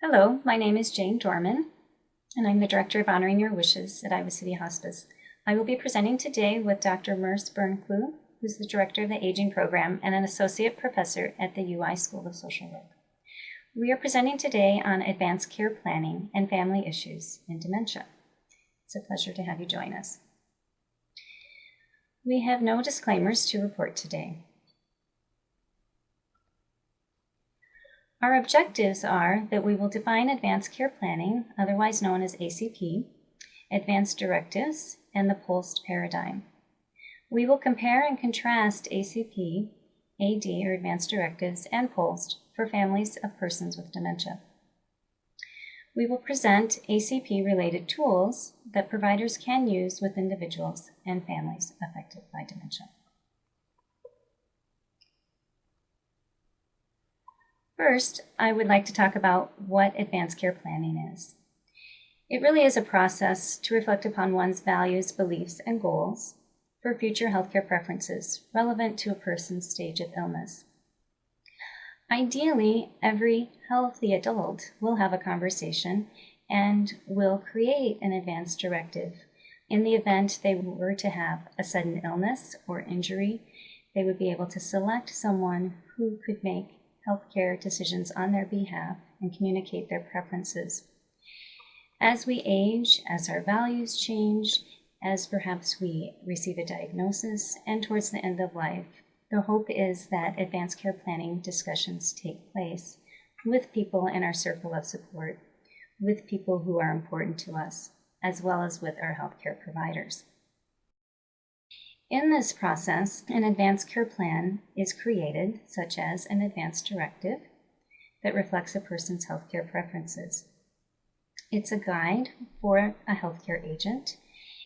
Hello, my name is Jane Dorman, and I'm the Director of Honoring Your Wishes at Iowa City Hospice. I will be presenting today with Dr. Merce Bernklew, who's the Director of the Aging Program and an Associate Professor at the UI School of Social Work. We are presenting today on advanced care planning and family issues in dementia. It's a pleasure to have you join us. We have no disclaimers to report today. Our objectives are that we will define advanced care planning, otherwise known as ACP, advanced directives, and the POLST paradigm. We will compare and contrast ACP, AD or advanced directives, and POLST for families of persons with dementia. We will present ACP-related tools that providers can use with individuals and families affected by dementia. First, I would like to talk about what advanced care planning is. It really is a process to reflect upon one's values, beliefs, and goals for future healthcare preferences relevant to a person's stage of illness. Ideally, every healthy adult will have a conversation and will create an advanced directive. In the event they were to have a sudden illness or injury, they would be able to select someone who could make healthcare decisions on their behalf and communicate their preferences. As we age, as our values change, as perhaps we receive a diagnosis, and towards the end of life, the hope is that advanced care planning discussions take place with people in our circle of support, with people who are important to us, as well as with our healthcare providers. In this process, an advanced care plan is created, such as an advanced directive that reflects a person's healthcare preferences. It's a guide for a healthcare agent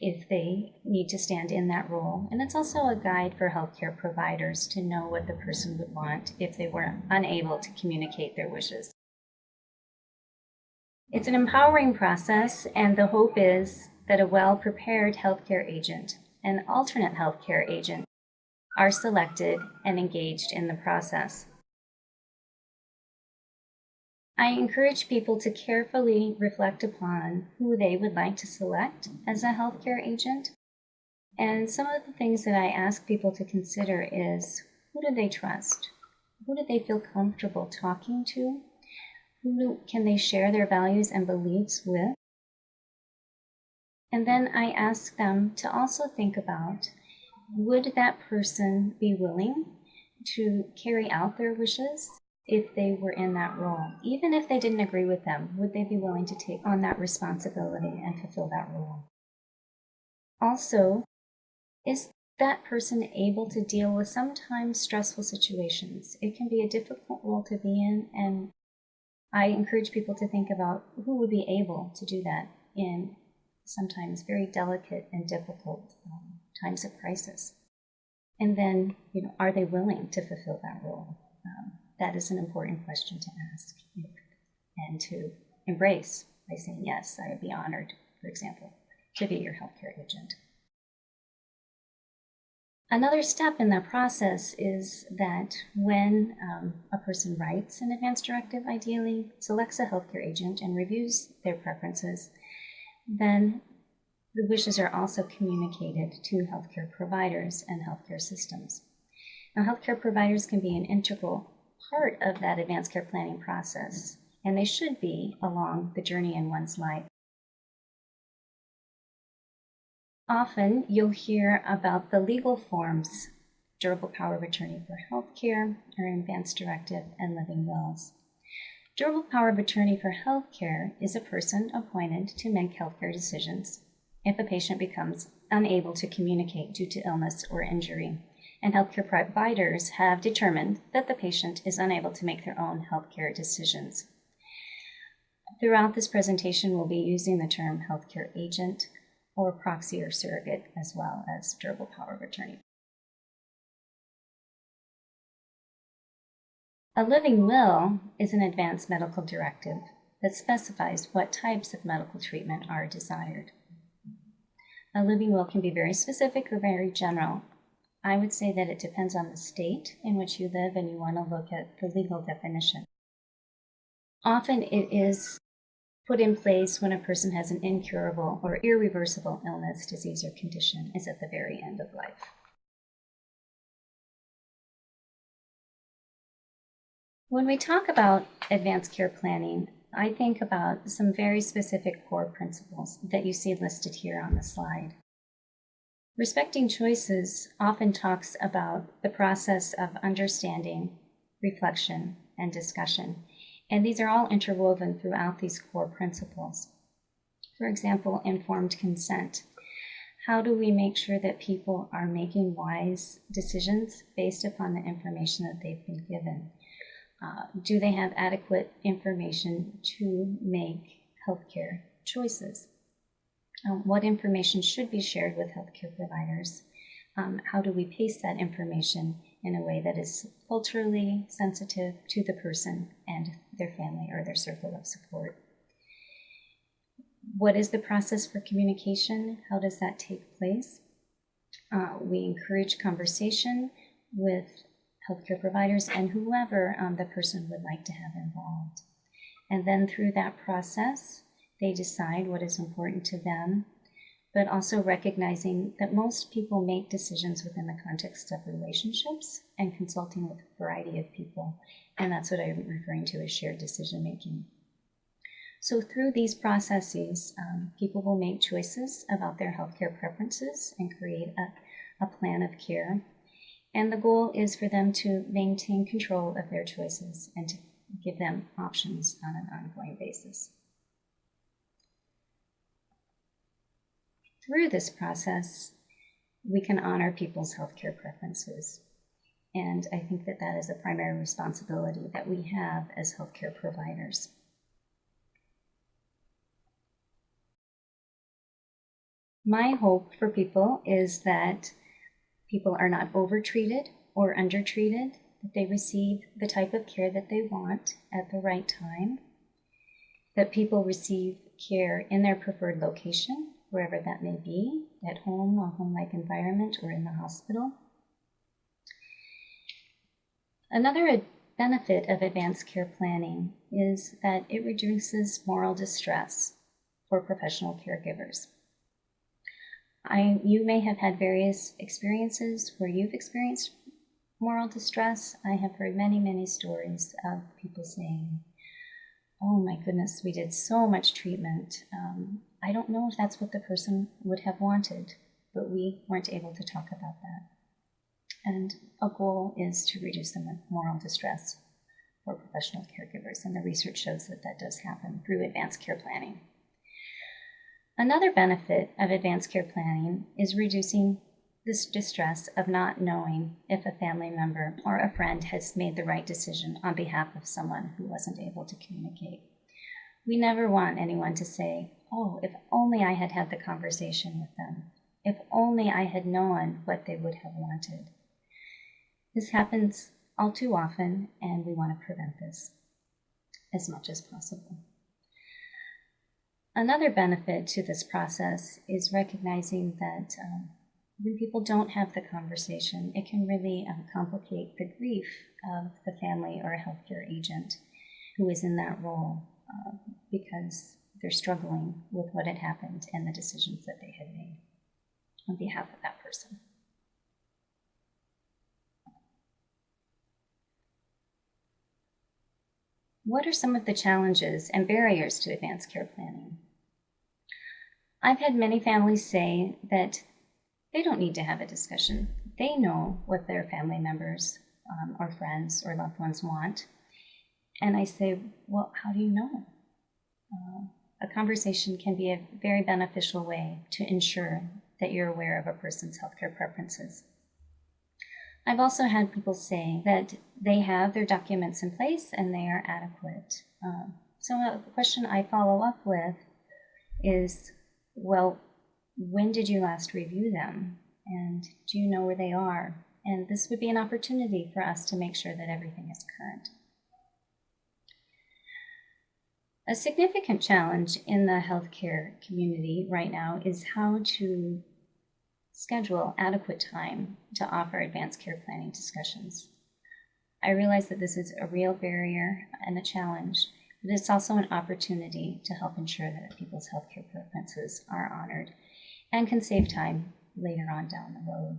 if they need to stand in that role, and it's also a guide for healthcare providers to know what the person would want if they were unable to communicate their wishes. It's an empowering process, and the hope is that a well-prepared healthcare agent and alternate healthcare agent are selected and engaged in the process. I encourage people to carefully reflect upon who they would like to select as a healthcare agent. And some of the things that I ask people to consider is, who do they trust? Who do they feel comfortable talking to? Who can they share their values and beliefs with? And then I ask them to also think about, would that person be willing to carry out their wishes if they were in that role? Even if they didn't agree with them, would they be willing to take on that responsibility and fulfill that role? Also, is that person able to deal with sometimes stressful situations? It can be a difficult role to be in, and I encourage people to think about who would be able to do that in sometimes very delicate and difficult times of crisis. And then, are they willing to fulfill that role? That is an important question to ask and to embrace by saying, yes, I would be honored, for example, to be your healthcare agent. Another step in that process is that when a person writes an advanced directive, ideally selects a healthcare agent and reviews their preferences, then the wishes are also communicated to healthcare providers and healthcare systems. Now, healthcare providers can be an integral part of that advanced care planning process, and they should be along the journey in one's life. Often, you'll hear about the legal forms, durable power of attorney for healthcare, or advanced directive, and living wills. Durable power of attorney for healthcare is a person appointed to make healthcare decisions if a patient becomes unable to communicate due to illness or injury, and healthcare providers have determined that the patient is unable to make their own healthcare decisions. Throughout this presentation, we'll be using the term healthcare agent or proxy or surrogate, as well as durable power of attorney. A living will is an advanced medical directive that specifies what types of medical treatment are desired. A living will can be very specific or very general. I would say that it depends on the state in which you live, and you want to look at the legal definition. Often it is put in place when a person has an incurable or irreversible illness, disease, or condition is at the very end of life. When we talk about advanced care planning, I think about some very specific core principles that you see listed here on the slide. Respecting choices often talks about the process of understanding, reflection, and discussion, and these are all interwoven throughout these core principles. For example, informed consent. How do we make sure that people are making wise decisions based upon the information that they've been given? Do they have adequate information to make healthcare choices? What information should be shared with healthcare providers? How do we pace that information in a way that is culturally sensitive to the person and their family or their circle of support? What is the process for communication? How does that take place? We encourage conversation with healthcare providers and whoever the person would like to have involved. And then through that process, they decide what is important to them, but also recognizing that most people make decisions within the context of relationships and consulting with a variety of people. And that's what I'm referring to as shared decision making. So through these processes, people will make choices about their healthcare preferences and create a plan of care. And the goal is for them to maintain control of their choices and to give them options on an ongoing basis. Through this process, we can honor people's healthcare preferences. And I think that that is a primary responsibility that we have as healthcare providers. My hope for people is that people are not overtreated or undertreated, that they receive the type of care that they want at the right time, that people receive care in their preferred location, wherever that may be, at home, a home-like environment, or in the hospital. Another benefit of advanced care planning is that it reduces moral distress for professional caregivers. You may have had various experiences where you've experienced moral distress. I have heard many, many stories of people saying, oh my goodness, we did so much treatment. I don't know if that's what the person would have wanted, but we weren't able to talk about that. And a goal is to reduce the moral distress for professional caregivers, and the research shows that that does happen through advanced care planning. Another benefit of advanced care planning is reducing this distress of not knowing if a family member or a friend has made the right decision on behalf of someone who wasn't able to communicate. We never want anyone to say, oh, if only I had had the conversation with them, if only I had known what they would have wanted. This happens all too often, and we want to prevent this as much as possible. Another benefit to this process is recognizing that when people don't have the conversation, it can really complicate the grief of the family or a healthcare agent who is in that role because they're struggling with what had happened and the decisions that they had made on behalf of that person. What are some of the challenges and barriers to advanced care planning? I've had many families say that they don't need to have a discussion. They know what their family members or friends or loved ones want. And I say, well, how do you know? A conversation can be a very beneficial way to ensure that you're aware of a person's healthcare preferences. I've also had people say that they have their documents in place and they are adequate. So a question I follow up with is, well, when did you last review them? And do you know where they are? And this would be an opportunity for us to make sure that everything is current. A significant challenge in the healthcare community right now is how to schedule adequate time to offer advanced care planning discussions. I realize that this is a real barrier and a challenge. but it's also an opportunity to help ensure that people's healthcare preferences are honored and can save time later on down the road.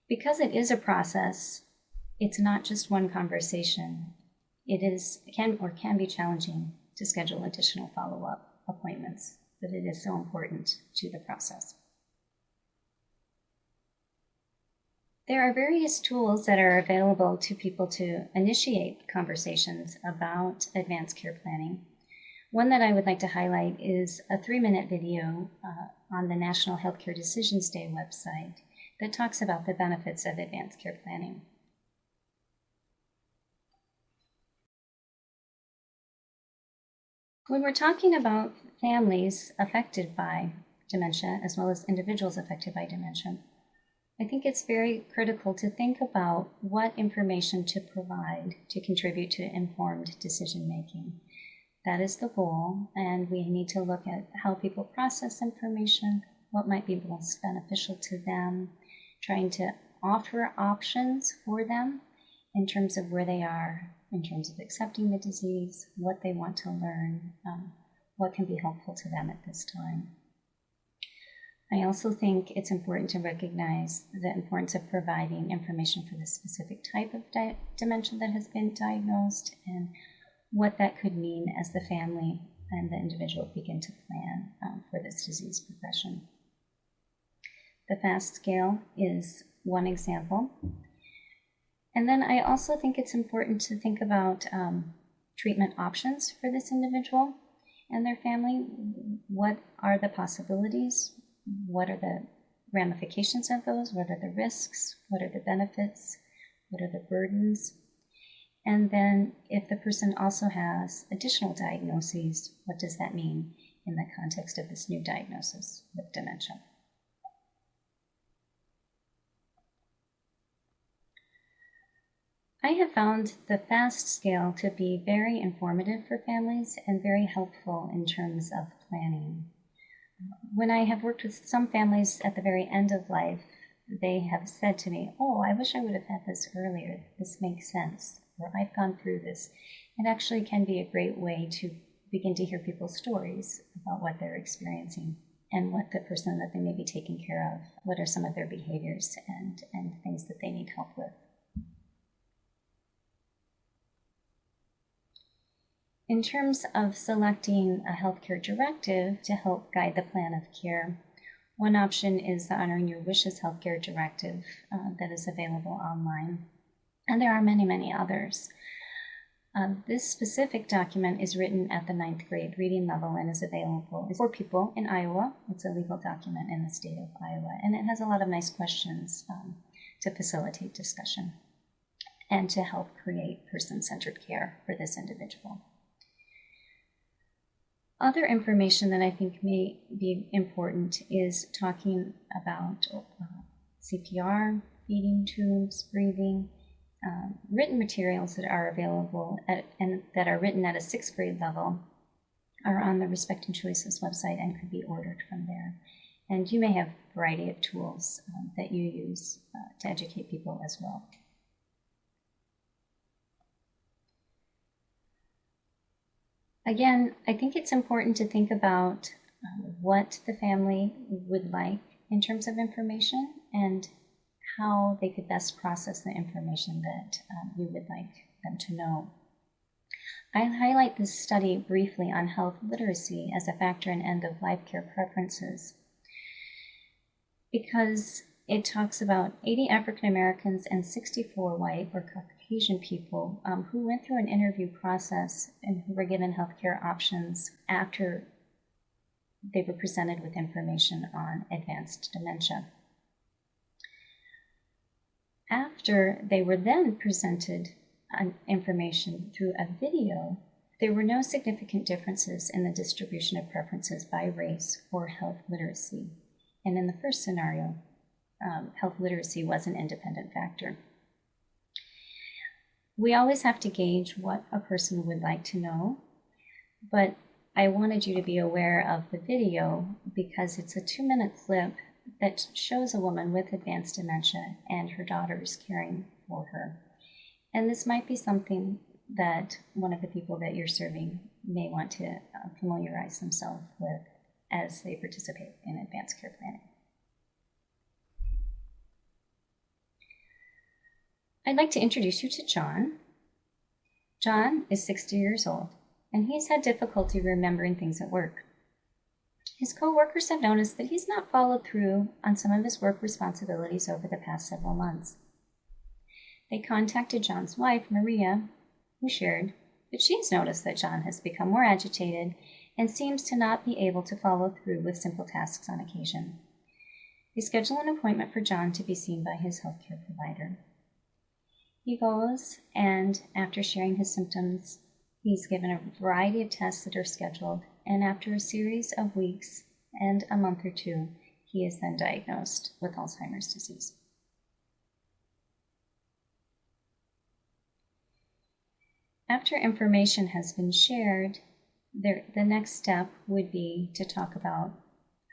Because it is a process, it's not just one conversation. Can be challenging to schedule additional follow-up appointments, but it is so important to the process. There are various tools that are available to people to initiate conversations about advanced care planning. One that I would like to highlight is a 3-minute video on the National Healthcare Decisions Day website that talks about the benefits of advanced care planning. When we're talking about families affected by dementia, as well as individuals affected by dementia, I think it's very critical to think about what information to provide to contribute to informed decision making. That is the goal, and we need to look at how people process information, what might be most beneficial to them, trying to offer options for them in terms of where they are, in terms of accepting the disease, what they want to learn, what can be helpful to them at this time. I also think it's important to recognize the importance of providing information for the specific type of dementia that has been diagnosed and what that could mean as the family and the individual begin to plan for this disease progression. The FAST scale is one example. And then I also think it's important to think about treatment options for this individual and their family. What are the possibilities? What are the ramifications of those? What are the risks? What are the benefits? What are the burdens? And then if the person also has additional diagnoses, what does that mean in the context of this new diagnosis with dementia? I have found the FAST scale to be very informative for families and very helpful in terms of planning. When I have worked with some families at the very end of life, they have said to me, "Oh, I wish I would have had this earlier. This makes sense," or "I've gone through this." It actually can be a great way to begin to hear people's stories about what they're experiencing and what the person that they may be taking care of, what are some of their behaviors and things that they need help with. In terms of selecting a healthcare directive to help guide the plan of care, one option is the Honoring Your Wishes Healthcare Directive that is available online. And there are many, many others. This specific document is written at the 9th grade reading level and is available for people in Iowa. It's a legal document in the state of Iowa, and it has a lot of nice questions to facilitate discussion and to help create person-centered care for this individual. Other information that I think may be important is talking about CPR, feeding tubes, breathing, written materials that are available and that are written at a 6th grade level are on the Respecting Choices website and could be ordered from there. And you may have a variety of tools that you use to educate people as well. Again, I think it's important to think about what the family would like in terms of information and how they could best process the information that you would like them to know. I'll highlight this study briefly on health literacy as a factor in end-of-life care preferences because it talks about 80 African Americans and 64 white or Caucasian people who went through an interview process and who were given healthcare options after they were presented with information on advanced dementia. After they were then presented information through a video, there were no significant differences in the distribution of preferences by race or health literacy. And in the first scenario, health literacy was an independent factor. We always have to gauge what a person would like to know, but I wanted you to be aware of the video because it's a 2-minute clip that shows a woman with advanced dementia and her daughter is caring for her. And this might be something that one of the people that you're serving may want to familiarize themselves with as they participate in advanced care planning. I'd like to introduce you to John. John is 60 years old, and he's had difficulty remembering things at work. His co-workers have noticed that he's not followed through on some of his work responsibilities over the past several months. They contacted John's wife, Maria, who shared that she's noticed that John has become more agitated and seems to not be able to follow through with simple tasks on occasion. They schedule an appointment for John to be seen by his healthcare provider. He goes, and after sharing his symptoms, he's given a variety of tests that are scheduled, and after a series of weeks and a month or two, he is then diagnosed with Alzheimer's disease. After information has been shared, the next step would be to talk about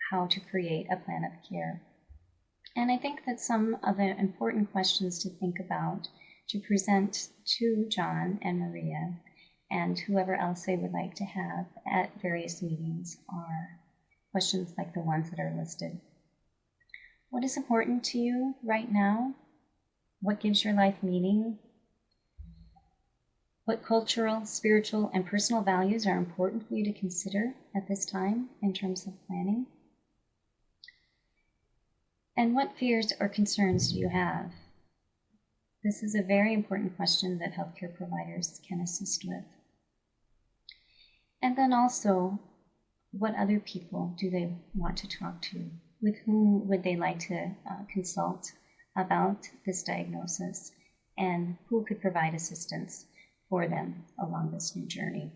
how to create a plan of care. And I think that some of the important questions to think about to present to John and Maria and whoever else they would like to have at various meetings are questions like the ones that are listed. What is important to you right now? What gives your life meaning? What cultural, spiritual, and personal values are important for you to consider at this time in terms of planning? And what fears or concerns do you have? This is a very important question that healthcare providers can assist with. And then also, what other people do they want to talk to? With whom would they like to consult about this diagnosis? And who could provide assistance for them along this new journey?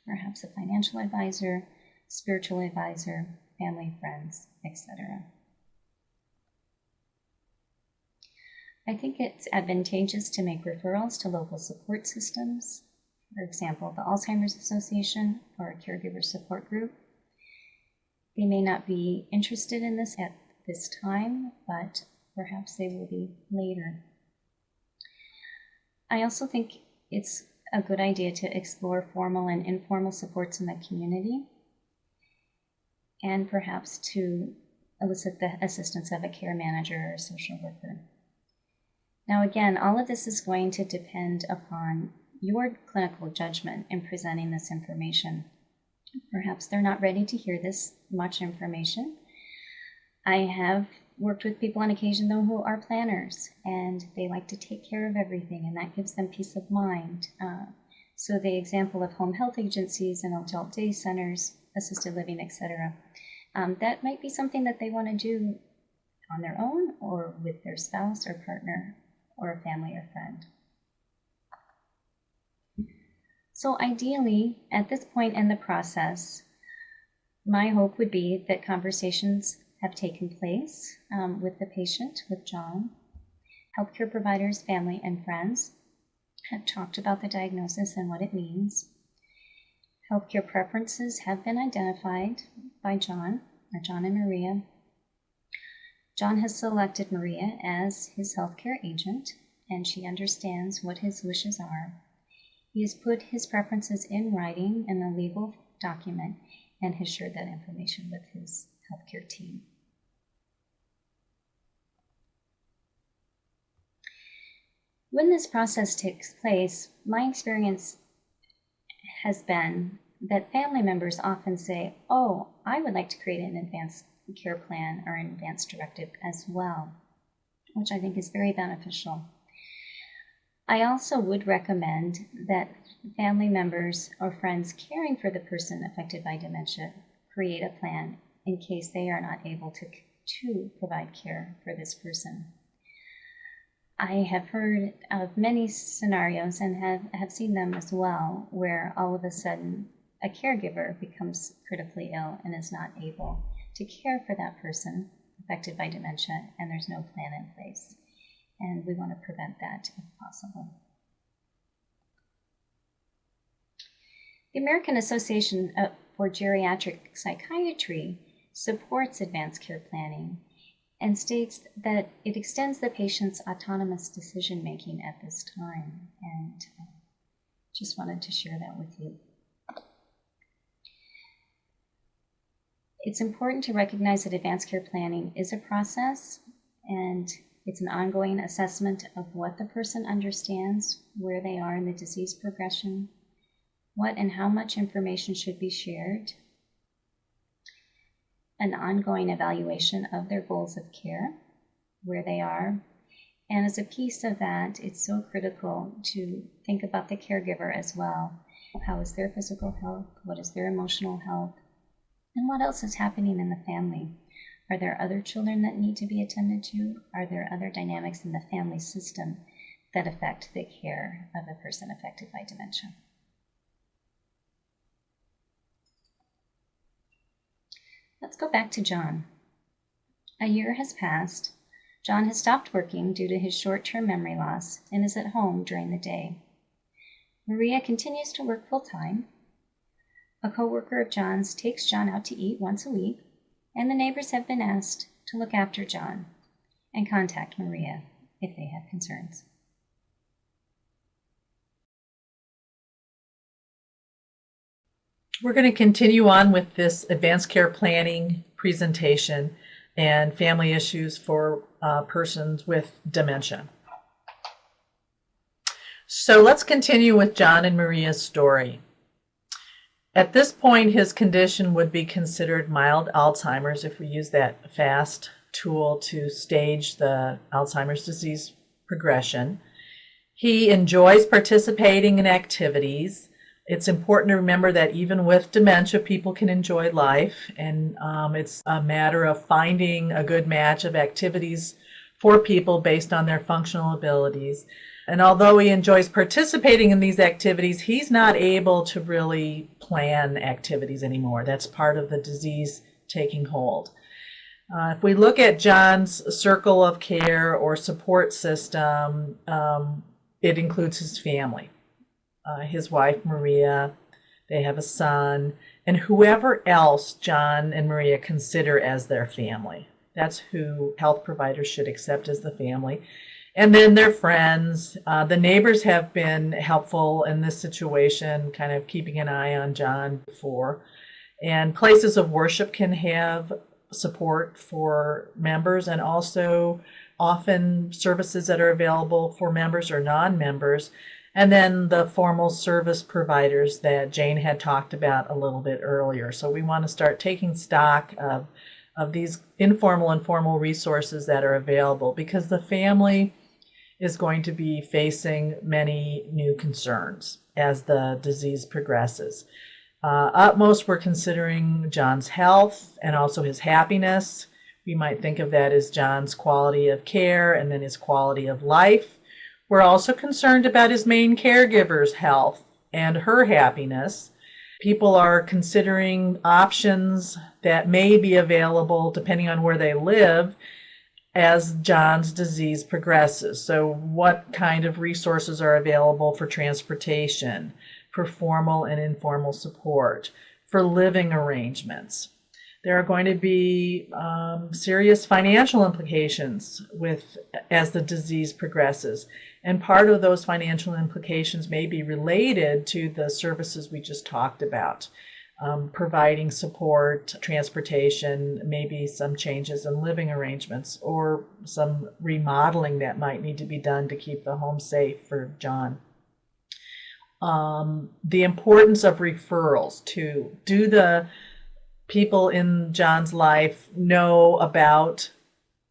Perhaps a financial advisor, spiritual advisor, family, friends, etc. I think it's advantageous to make referrals to local support systems, for example, the Alzheimer's Association or a caregiver support group. They may not be interested in this at this time, but perhaps they will be later. I also think it's a good idea to explore formal and informal supports in the community, and perhaps to elicit the assistance of a care manager or a social worker. Now again, all of this is going to depend upon your clinical judgment in presenting this information. Perhaps they're not ready to hear this much information. I have worked with people on occasion, though, who are planners, and they like to take care of everything, and that gives them peace of mind. So the example of home health agencies and adult day centers, assisted living, etc., that might be something that they want to do on their own or with their spouse or partner or a family or friend. So ideally, at this point in the process, my hope would be that conversations have taken place with the patient, with John. Healthcare providers, family, and friends have talked about the diagnosis and what it means. Healthcare preferences have been identified by John and Maria. John has selected Maria as his healthcare agent, and she understands what his wishes are. He has put his preferences in writing in a legal document and has shared that information with his healthcare team. When this process takes place, my experience has been that family members often say, "Oh, I would like to create an advanced care plan or an advanced directive as well," which I think is very beneficial. I also would recommend that family members or friends caring for the person affected by dementia create a plan in case they are not able to provide care for this person. I have heard of many scenarios and have seen them as well, where all of a sudden a caregiver becomes critically ill and is not able to care for that person affected by dementia, and there's no plan in place. And we want to prevent that if possible. The American Association for Geriatric Psychiatry supports advanced care planning and states that it extends the patient's autonomous decision-making at this time. And Just wanted to share that with you. It's important to recognize that advanced care planning is a process, and it's an ongoing assessment of what the person understands, where they are in the disease progression, what and how much information should be shared, an ongoing evaluation of their goals of care, where they are. And as a piece of that, it's so critical to think about the caregiver as well. How is their physical health? What is their emotional health? And what else is happening in the family? Are there other children that need to be attended to? Are there other dynamics in the family system that affect the care of a person affected by dementia? Let's go back to John. A year has passed. John has stopped working due to his short-term memory loss and is at home during the day. Maria continues to work full-time. A co-worker of John's takes John out to eat once a week, and the neighbors have been asked to look after John and contact Maria if they have concerns. We're going to continue on with this advanced care planning presentation and family issues for persons with dementia. So let's continue with John and Maria's story. At this point, his condition would be considered mild Alzheimer's if we use that FAST tool to stage the Alzheimer's disease progression. He enjoys participating in activities. It's important to remember that even with dementia, people can enjoy life, and it's a matter of finding a good match of activities for people based on their functional abilities. And although he enjoys participating in these activities, he's not able to really plan activities anymore. That's part of the disease taking hold. If we look at John's circle of care or support system, it includes his family. His wife, Maria, they have a son, and whoever else John and Maria consider as their family. That's who health providers should accept as the family. And then their friends. The neighbors have been helpful in this situation, kind of keeping an eye on John before. And places of worship can have support for members, and also often services that are available for members or non-members. And then the formal service providers that Jane had talked about a little bit earlier. So we want to start taking stock of these informal and formal resources that are available, because the family is going to be facing many new concerns as the disease progresses. Utmost, we're considering John's health and also his happiness. We might think of that as John's quality of care and then his quality of life. We're also concerned about his main caregiver's health and her happiness. People are considering options that may be available depending on where they live as John's disease progresses. So what kind of resources are available for transportation, for formal and informal support, for living arrangements? There are going to be serious financial implications as the disease progresses. And part of those financial implications may be related to the services we just talked about. Providing support, transportation, maybe some changes in living arrangements, or some remodeling that might need to be done to keep the home safe for John. The importance of referrals too. Do the people in John's life know about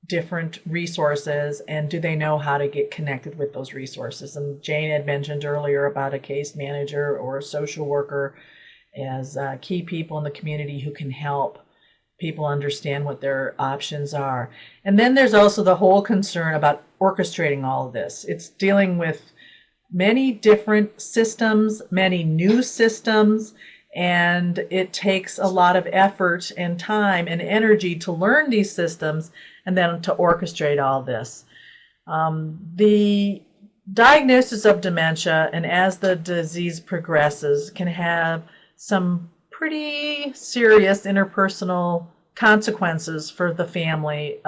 different resources, and do they know how to get connected with those resources? And Jane had mentioned earlier about a case manager or a social worker as key people in the community who can help people understand what their options are. And then there's also the whole concern about orchestrating all of this. It's dealing with many different systems, many new systems, and it takes a lot of effort and time and energy to learn these systems and then to orchestrate all this. The diagnosis of dementia, and as the disease progresses, can have some pretty serious interpersonal consequences for the family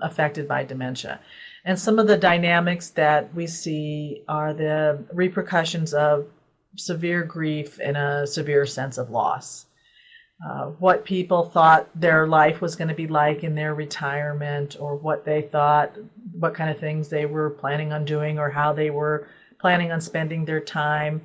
affected by dementia. And some of the dynamics that we see are the repercussions of severe grief and a severe sense of loss. What people thought their life was going to be like in their retirement, or what they thought, what kind of things they were planning on doing, or how they were planning on spending their time.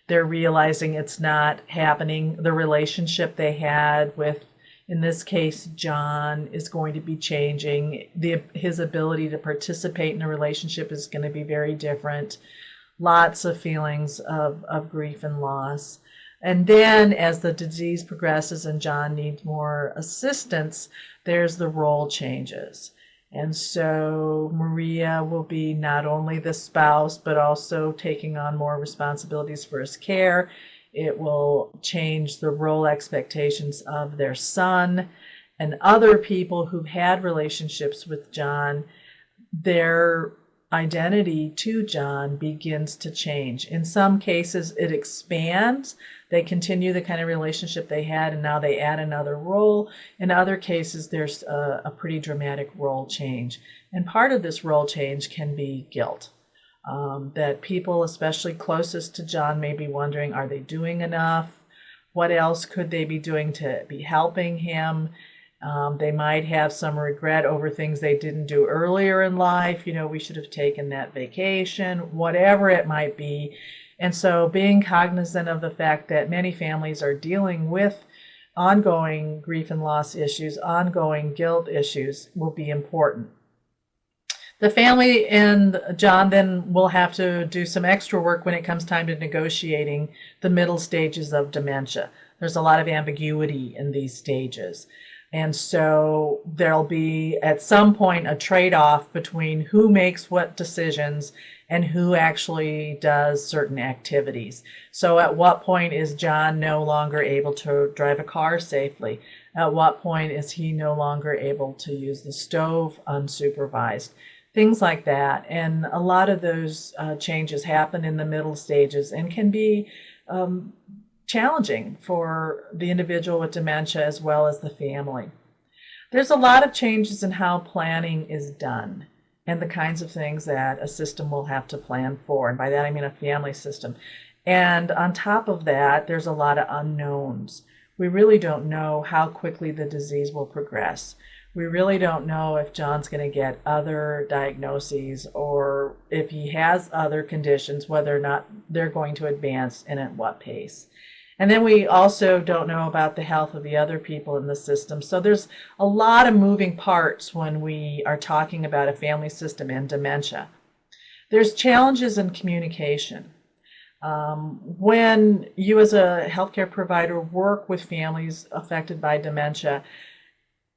They're realizing it's not happening. The relationship they had with, in this case, John, is going to be changing. His ability to participate in a relationship is going to be very different. Lots of feelings of grief and loss. And then as the disease progresses and John needs more assistance, there's the role changes. And so Maria will be not only the spouse, but also taking on more responsibilities for his care. It will change the role expectations of their son and other people who've had relationships with John. Their identity to John begins to change. In some cases, it expands. They continue the kind of relationship they had, and now they add another role. In other cases, there's a pretty dramatic role change. And part of this role change can be guilt. That people, especially closest to John, may be wondering, are they doing enough? What else could they be doing to be helping him? They might have some regret over things they didn't do earlier in life. We should have taken that vacation, whatever it might be. And so being cognizant of the fact that many families are dealing with ongoing grief and loss issues, ongoing guilt issues, will be important. The family and John then will have to do some extra work when it comes time to negotiating the middle stages of dementia. There's a lot of ambiguity in these stages. And so there'll be at some point a trade-off between who makes what decisions and who actually does certain activities. So at what point is John no longer able to drive a car safely? At what point is he no longer able to use the stove unsupervised? Things like that. And a lot of those changes happen in the middle stages and can be challenging for the individual with dementia as well as the family. There's a lot of changes in how planning is done and the kinds of things that a system will have to plan for. And by that, I mean a family system. And on top of that, there's a lot of unknowns. We really don't know how quickly the disease will progress. We really don't know if John's going to get other diagnoses or if he has other conditions, whether or not they're going to advance and at what pace. And then we also don't know about the health of the other people in the system. So there's a lot of moving parts when we are talking about a family system and dementia. There's challenges in communication. When you as a healthcare provider work with families affected by dementia,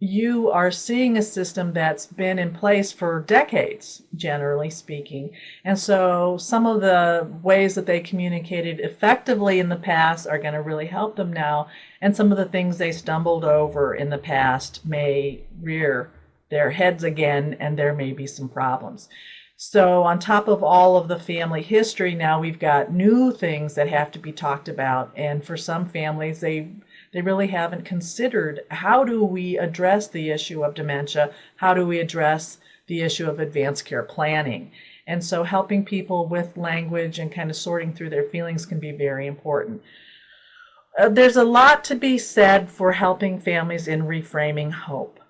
you are seeing a system that's been in place for decades, generally speaking. And so some of the ways that they communicated effectively in the past are going to really help them now. And some of the things they stumbled over in the past may rear their heads again, and there may be some problems. So on top of all of the family history, now we've got new things that have to be talked about. And for some families, they really haven't considered, how do we address the issue of dementia? How do we address the issue of advanced care planning? And so helping people with language and kind of sorting through their feelings can be very important. There's a lot to be said for helping families in reframing hope,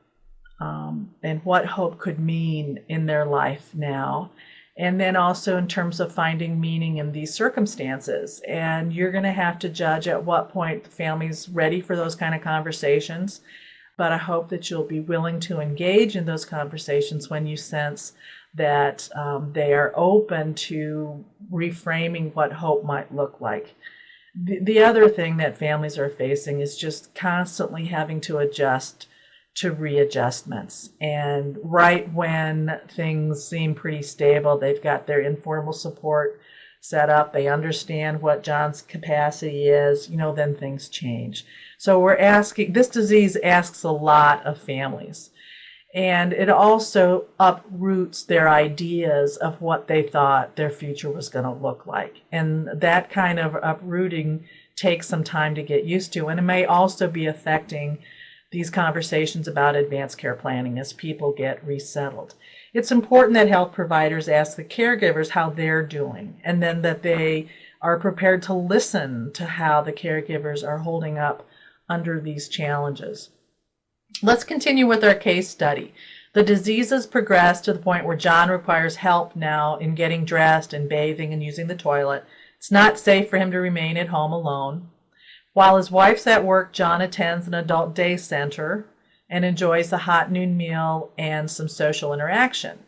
and what hope could mean in their life now. And then also in terms of finding meaning in these circumstances. And you're going to have to judge at what point the family's ready for those kind of conversations. But I hope that you'll be willing to engage in those conversations when you sense that they are open to reframing what hope might look like. The other thing that families are facing is just constantly having to adjust to readjustments. And right when things seem pretty stable, they've got their informal support set up, they understand what John's capacity is, then things change. So this disease asks a lot of families. And it also uproots their ideas of what they thought their future was going to look like. And that kind of uprooting takes some time to get used to. And it may also be affecting these conversations about advanced care planning as people get resettled. It's important that health providers ask the caregivers how they're doing, and then that they are prepared to listen to how the caregivers are holding up under these challenges. Let's continue with our case study. The disease has progressed to the point where John requires help now in getting dressed and bathing and using the toilet. It's not safe for him to remain at home alone. While his wife's at work, John attends an adult day center and enjoys a hot noon meal and some social interaction.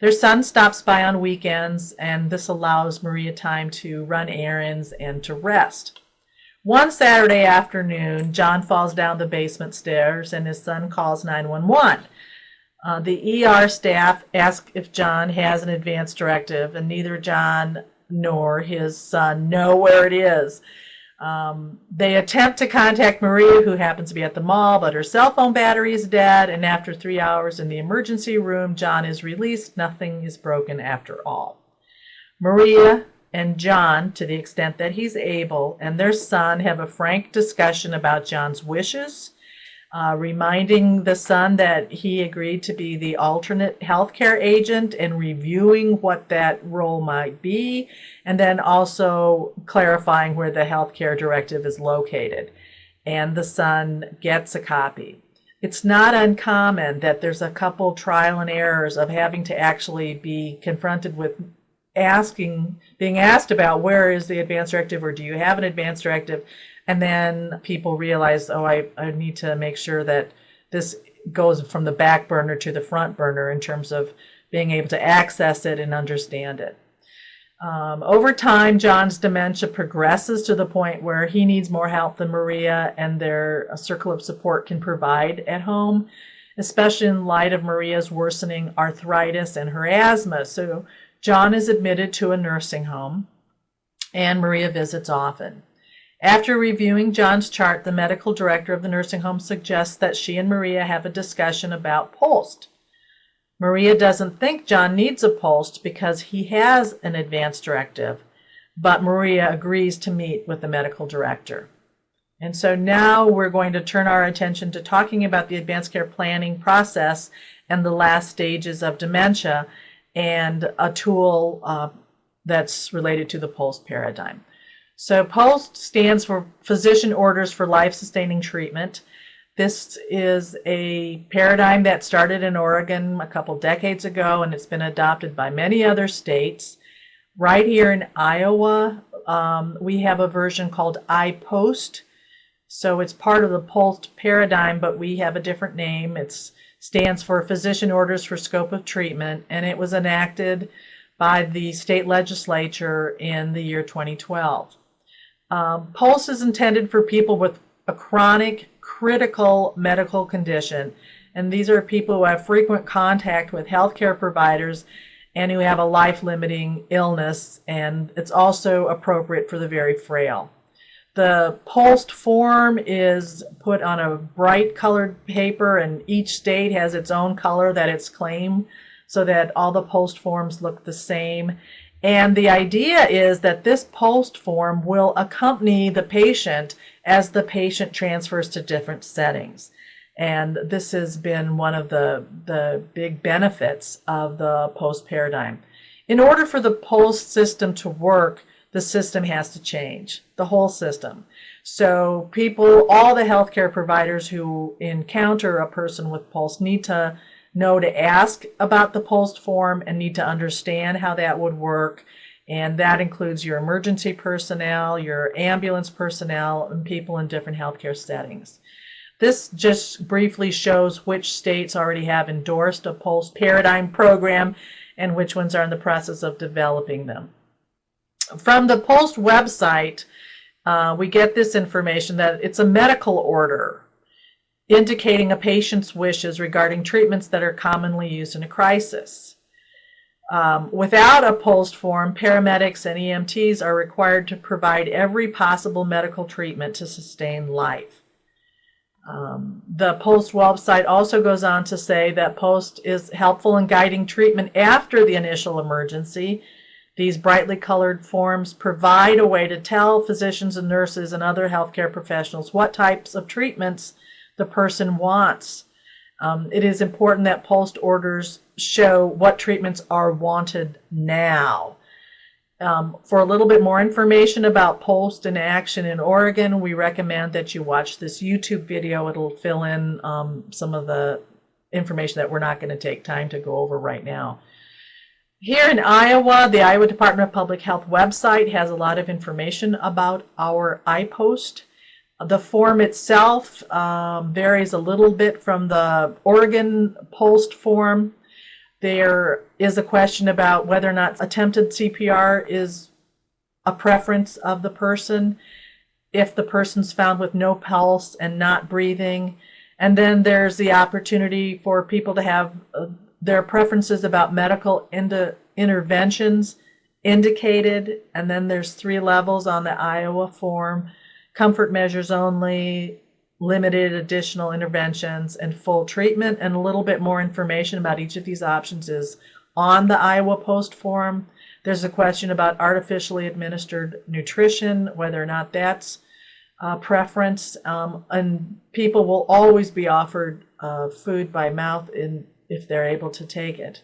Their son stops by on weekends, and this allows Maria time to run errands and to rest. One Saturday afternoon, John falls down the basement stairs and his son calls 911. The ER staff ask if John has an advance directive, and neither John nor his son know where it is. They attempt to contact Maria, who happens to be at the mall, but her cell phone battery is dead, and after 3 hours in the emergency room, John is released. Nothing is broken after all. Maria and John, to the extent that he's able, and their son have a frank discussion about John's wishes, reminding the son that he agreed to be the alternate healthcare agent and reviewing what that role might be, and then also clarifying where the healthcare directive is located. And the son gets a copy. It's not uncommon that there's a couple trial and errors of having to actually be confronted with being asked about where is the advance directive, or do you have an advance directive? And then people realize, oh, I need to make sure that this goes from the back burner to the front burner in terms of being able to access it and understand it. Over time, John's dementia progresses to the point where he needs more help than Maria and their circle of support can provide at home, especially in light of Maria's worsening arthritis and her asthma. So John is admitted to a nursing home, and Maria visits often. After reviewing John's chart, the medical director of the nursing home suggests that she and Maria have a discussion about POST. Maria doesn't think John needs a POST because he has an advance directive, but Maria agrees to meet with the medical director. And so now we're going to turn our attention to talking about the advanced care planning process and the last stages of dementia and a tool that's related to the POST paradigm. So POST stands for Physician Orders for Life-Sustaining Treatment. This is a paradigm that started in Oregon a couple decades ago, and it's been adopted by many other states. Right here in Iowa, we have a version called iPost. So it's part of the POST paradigm, but we have a different name. It stands for Physician Orders for Scope of Treatment, and it was enacted by the state legislature in the year 2012. POST is intended for people with a chronic, critical medical condition, and these are people who have frequent contact with healthcare providers and who have a life-limiting illness, and it's also appropriate for the very frail. The POST form is put on a bright colored paper, and each state has its own color that it's claimed so that all the POST forms look the same. And the idea is that this POST form will accompany the patient as the patient transfers to different settings. And this has been one of the big benefits of the POST paradigm. In order for the POST system to work, the system has to change, the whole system. So people, all the healthcare providers who encounter a person with POST need to know to ask about the POST form and need to understand how that would work. And that includes your emergency personnel, your ambulance personnel, and people in different healthcare settings. This just briefly shows which states already have endorsed a POST paradigm program and which ones are in the process of developing them. From the POST website, we get this information that it's a medical order indicating a patient's wishes regarding treatments that are commonly used in a crisis. Without a POST form, paramedics and EMTs are required to provide every possible medical treatment to sustain life. The POST website also goes on to say that POST is helpful in guiding treatment after the initial emergency. These brightly colored forms provide a way to tell physicians and nurses and other healthcare professionals what types of treatments the person wants. It is important that POST orders show what treatments are wanted now. For a little bit more information about POST in action in Oregon, we recommend that you watch this YouTube video. It'll fill in some of the information that we're not going to take time to go over right now. Here in Iowa, the Iowa Department of Public Health website has a lot of information about our iPost. The form itself varies a little bit from the Oregon POST form. There is a question about whether or not attempted CPR is a preference of the person, if the person's found with no pulse and not breathing. And then there's the opportunity for people to have their preferences about medical interventions indicated. And then there's 3 levels on the Iowa form: comfort measures only, limited additional interventions, and full treatment. And a little bit more information about each of these options is on the Iowa POST form. There's a question about artificially administered nutrition, whether or not that's a preference. And people will always be offered food by mouth if they're able to take it.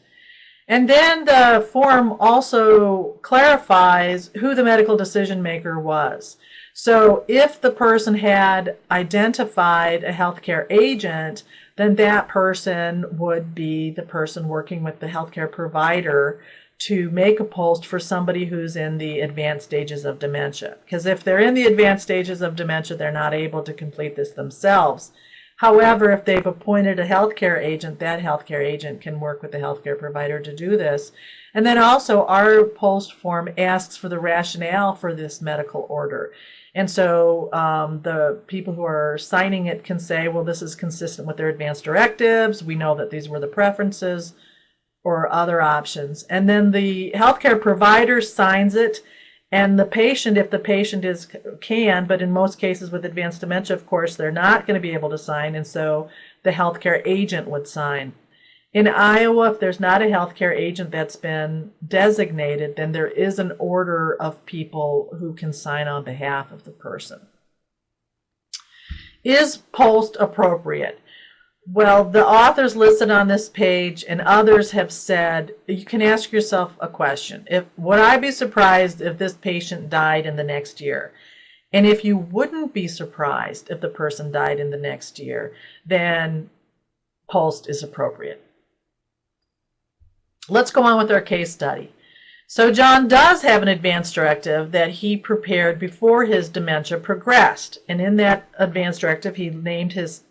And then the form also clarifies who the medical decision maker was. So if the person had identified a healthcare agent, then that person would be the person working with the healthcare provider to make a POST for somebody who's in the advanced stages of dementia. Because if they're in the advanced stages of dementia, they're not able to complete this themselves. However, if they've appointed a healthcare agent, that healthcare agent can work with the healthcare provider to do this. And then also our POST form asks for the rationale for this medical order. And so the people who are signing it can say, well, this is consistent with their advanced directives. We know that these were the preferences, or other options. And then the healthcare provider signs it, and the patient, if the patient can, but in most cases with advanced dementia, of course, they're not going to be able to sign, and so the healthcare agent would sign. In Iowa, if there's not a healthcare agent that's been designated, then there is an order of people who can sign on behalf of the person. Is POST appropriate? Well, the authors listed on this page and others have said, you can ask yourself a question. Would I be surprised if this patient died in the next year? And if you wouldn't be surprised if the person died in the next year, then POST is appropriate. Let's go on with our case study. So John does have an advance directive that he prepared before his dementia progressed. And in that advance directive, he named his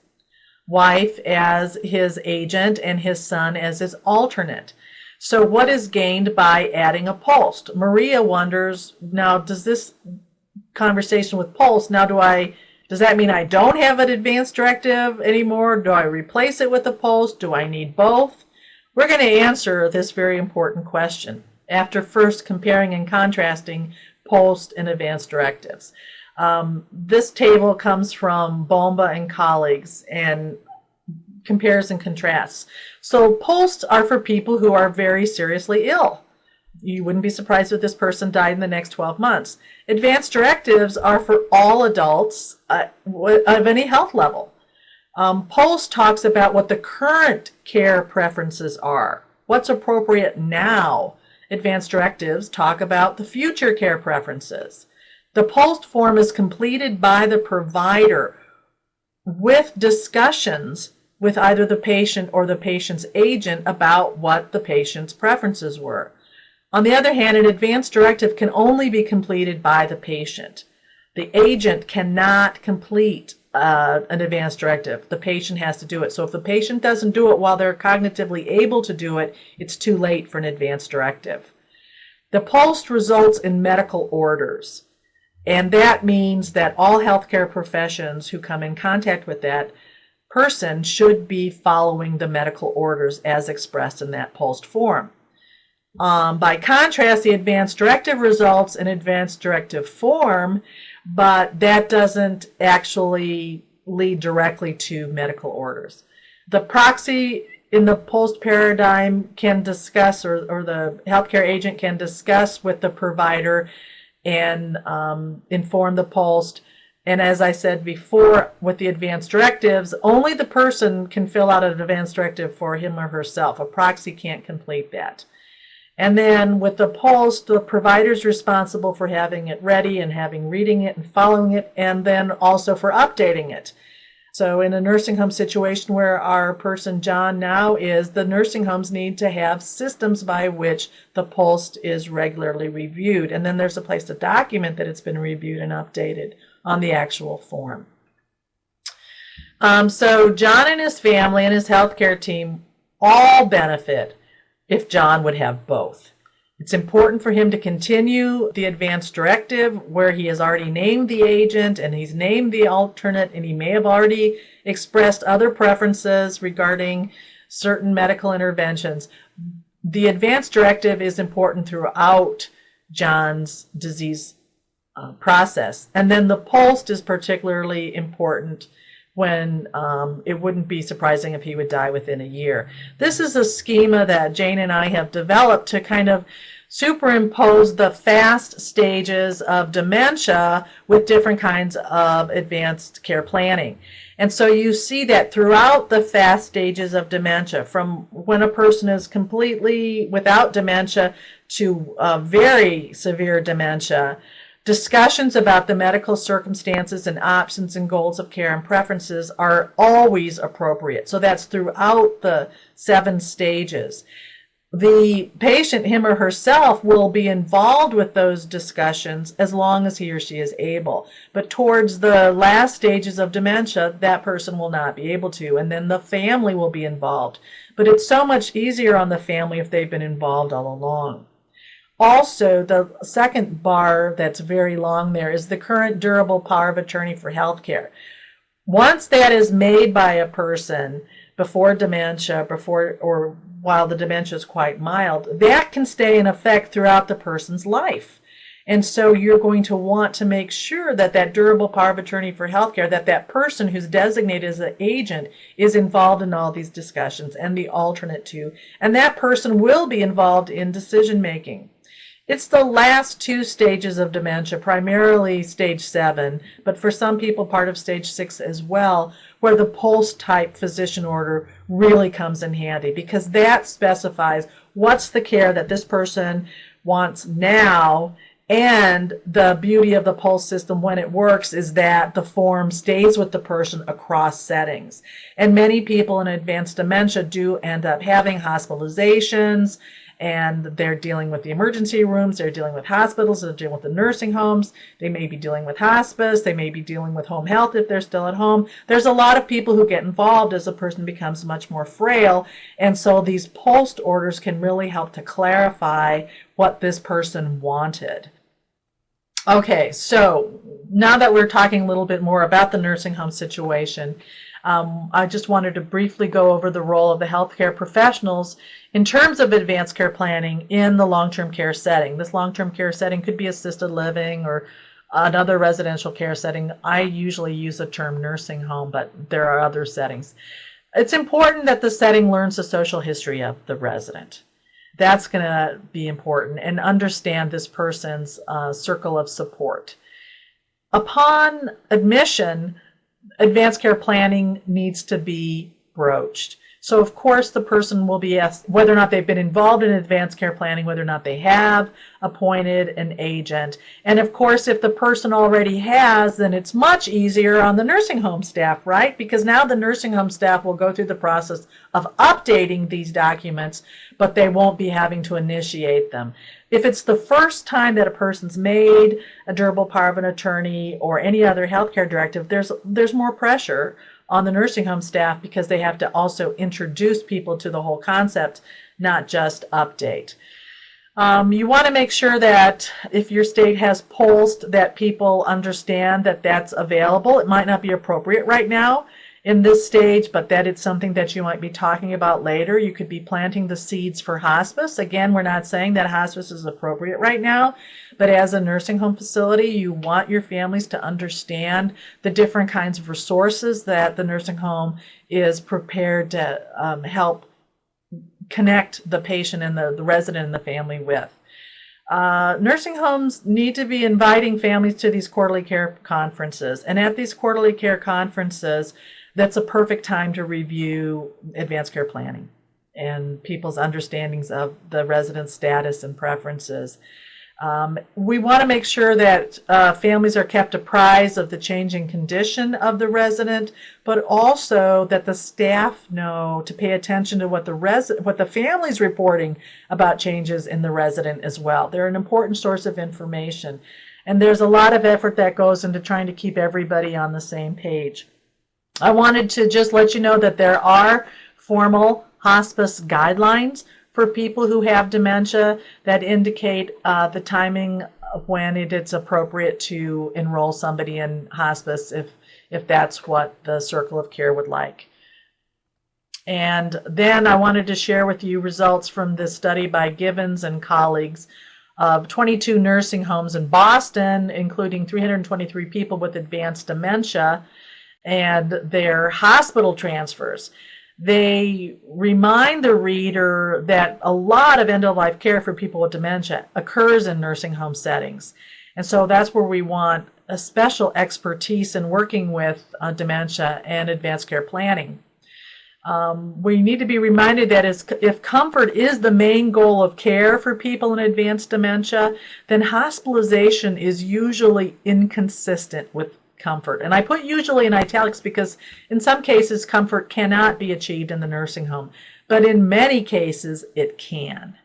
wife as his agent and his son as his alternate. So what is gained by adding a POST? Maria wonders, now does this conversation with POST, does that mean I don't have an advance directive anymore? Do I replace it with a POST? Do I need both? We're going to answer this very important question after first comparing and contrasting POST and advance directives. This table comes from Bomba and colleagues and compares and contrasts. So POSTs are for people who are very seriously ill. You wouldn't be surprised if this person died in the next 12 months. Advance directives are for all adults of any health level. POST talks about what the current care preferences are, what's appropriate now. Advance directives talk about the future care preferences. The POST form is completed by the provider with discussions with either the patient or the patient's agent about what the patient's preferences were. On the other hand, an advance directive can only be completed by the patient. The agent cannot complete an advance directive. The patient has to do it. So if the patient doesn't do it while they're cognitively able to do it, it's too late for an advance directive. The POST results in medical orders. And that means that all healthcare professions who come in contact with that person should be following the medical orders as expressed in that POST form. By contrast, the advance directive results in advance directive form, but that doesn't actually lead directly to medical orders. The proxy in the POST paradigm can discuss, or the healthcare agent can discuss with the provider and inform the POST. And as I said before, with the advance directives, only the person can fill out an advance directive for him or herself. A proxy can't complete that. And then with the POLST, the provider's responsible for having it ready and reading it and following it, and then also for updating it. So in a nursing home situation where our person John now is, the nursing homes need to have systems by which the POLST is regularly reviewed. And then there's a place to document that it's been reviewed and updated on the actual form. So John and his family and his healthcare team all benefit if John would have both. It's important for him to continue the advance directive where he has already named the agent and he's named the alternate, and he may have already expressed other preferences regarding certain medical interventions. The advance directive is important throughout John's disease process. And then the POLST is particularly important when it wouldn't be surprising if he would die within a year. This is a schema that Jane and I have developed to kind of superimpose the fast stages of dementia with different kinds of advanced care planning. And so you see that throughout the fast stages of dementia, from when a person is completely without dementia to very severe dementia, discussions about the medical circumstances and options and goals of care and preferences are always appropriate. So that's throughout the 7 stages. The patient, him or herself, will be involved with those discussions as long as he or she is able. But towards the last stages of dementia, that person will not be able to, and then the family will be involved. But it's so much easier on the family if they've been involved all along. Also, the second bar that's very long there is the current durable power of attorney for healthcare. Once that is made by a person before dementia, or while the dementia is quite mild, that can stay in effect throughout the person's life. And so you're going to want to make sure that that durable power of attorney for healthcare, that person who's designated as an agent is involved in all these discussions, and the alternate too. And that person will be involved in decision making. It's the last 2 stages of dementia, primarily stage 7, but for some people part of stage 6 as well, where the POLST type physician order really comes in handy, because that specifies what's the care that this person wants now. And the beauty of the POLST system when it works is that the form stays with the person across settings. And many people in advanced dementia do end up having hospitalizations, and they're dealing with the emergency rooms, they're dealing with hospitals, they're dealing with the nursing homes, they may be dealing with hospice, they may be dealing with home health if they're still at home. There's a lot of people who get involved as a person becomes much more frail, and so these POLST orders can really help to clarify what this person wanted. Okay, so now that we're talking a little bit more about the nursing home situation, I just wanted to briefly go over the role of the healthcare professionals in terms of advanced care planning in the long-term care setting. This long-term care setting could be assisted living or another residential care setting. I usually use the term nursing home, but there are other settings. It's important that the setting learns the social history of the resident. That's going to be important, and understand this person's circle of support. Upon admission, advanced care planning needs to be broached. So of course the person will be asked whether or not they've been involved in advanced care planning, whether or not they have appointed an agent. And of course if the person already has, then it's much easier on the nursing home staff, right? Because now the nursing home staff will go through the process of updating these documents, but they won't be having to initiate them. If it's the first time that a person's made a durable power of an attorney or any other healthcare directive, there's more pressure on the nursing home staff, because they have to also introduce people to the whole concept, not just update. You want to make sure that if your state has POLST, that people understand that that's available. It might not be appropriate right now in this stage, but that it's something that you might be talking about later. You could be planting the seeds for hospice. Again, we're not saying that hospice is appropriate right now, but as a nursing home facility, you want your families to understand the different kinds of resources that the nursing home is prepared to help connect the patient and the resident and the family with. Nursing homes need to be inviting families to these quarterly care conferences, and at these quarterly care conferences, that's a perfect time to review advanced care planning and people's understandings of the resident status and preferences. We want to make sure that families are kept apprised of the changing condition of the resident, but also that the staff know to pay attention to what the family's reporting about changes in the resident as well. They're an important source of information, and there's a lot of effort that goes into trying to keep everybody on the same page. I wanted to just let you know that there are formal hospice guidelines for people who have dementia that indicate the timing of when it's appropriate to enroll somebody in hospice if that's what the circle of care would like. And then I wanted to share with you results from this study by Givens and colleagues of 22 nursing homes in Boston, including 323 people with advanced dementia, and their hospital transfers. They remind the reader that a lot of end-of-life care for people with dementia occurs in nursing home settings. And so that's where we want a special expertise in working with dementia and advanced care planning. We need to be reminded that if comfort is the main goal of care for people in advanced dementia, then hospitalization is usually inconsistent with comfort. And I put usually in italics because in some cases comfort cannot be achieved in the nursing home, but in many cases it can.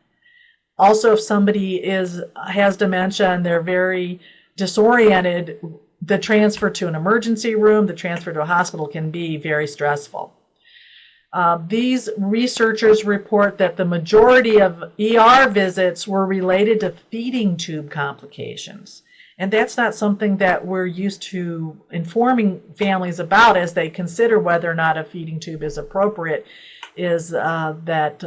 Also, if somebody has dementia and they're very disoriented, the transfer to an emergency room, the transfer to a hospital can be very stressful. These researchers report that the majority of ER visits were related to feeding tube complications. And that's not something that we're used to informing families about as they consider whether or not a feeding tube is appropriate, is that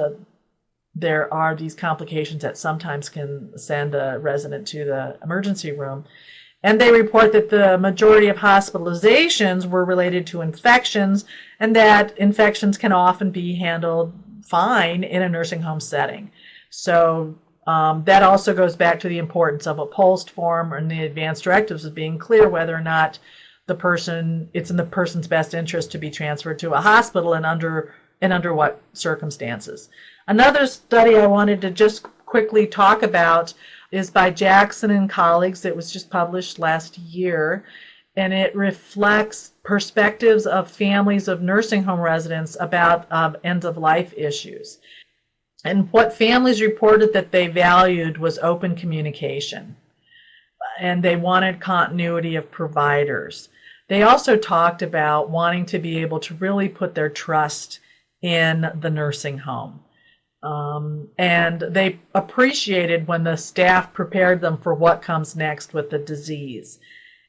there are these complications that sometimes can send a resident to the emergency room. And they report that the majority of hospitalizations were related to infections, and that infections can often be handled fine in a nursing home setting. So that also goes back to the importance of a POLST form and the advanced directives of being clear whether or not it's in the person's best interest to be transferred to a hospital and under what circumstances. Another study I wanted to just quickly talk about is by Jackson and colleagues. It was just published last year, and it reflects perspectives of families of nursing home residents about end-of-life issues. And what families reported that they valued was open communication, and they wanted continuity of providers. They also talked about wanting to be able to really put their trust in the nursing home. And they appreciated when the staff prepared them for what comes next with the disease.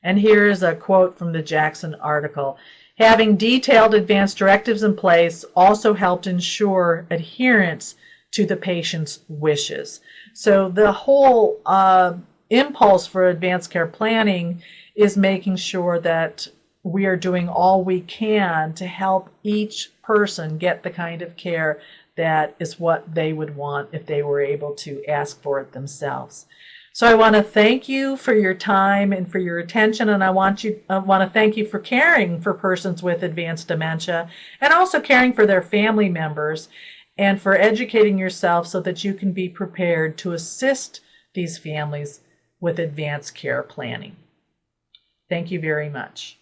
And here's a quote from the Jackson article. Having detailed advanced directives in place also helped ensure adherence to the patient's wishes. So the whole impulse for advanced care planning is making sure that we are doing all we can to help each person get the kind of care that is what they would want if they were able to ask for it themselves. So I want to thank you for your time and for your attention, and I want to thank you for caring for persons with advanced dementia and also caring for their family members, and for educating yourself so that you can be prepared to assist these families with advanced care planning. Thank you very much.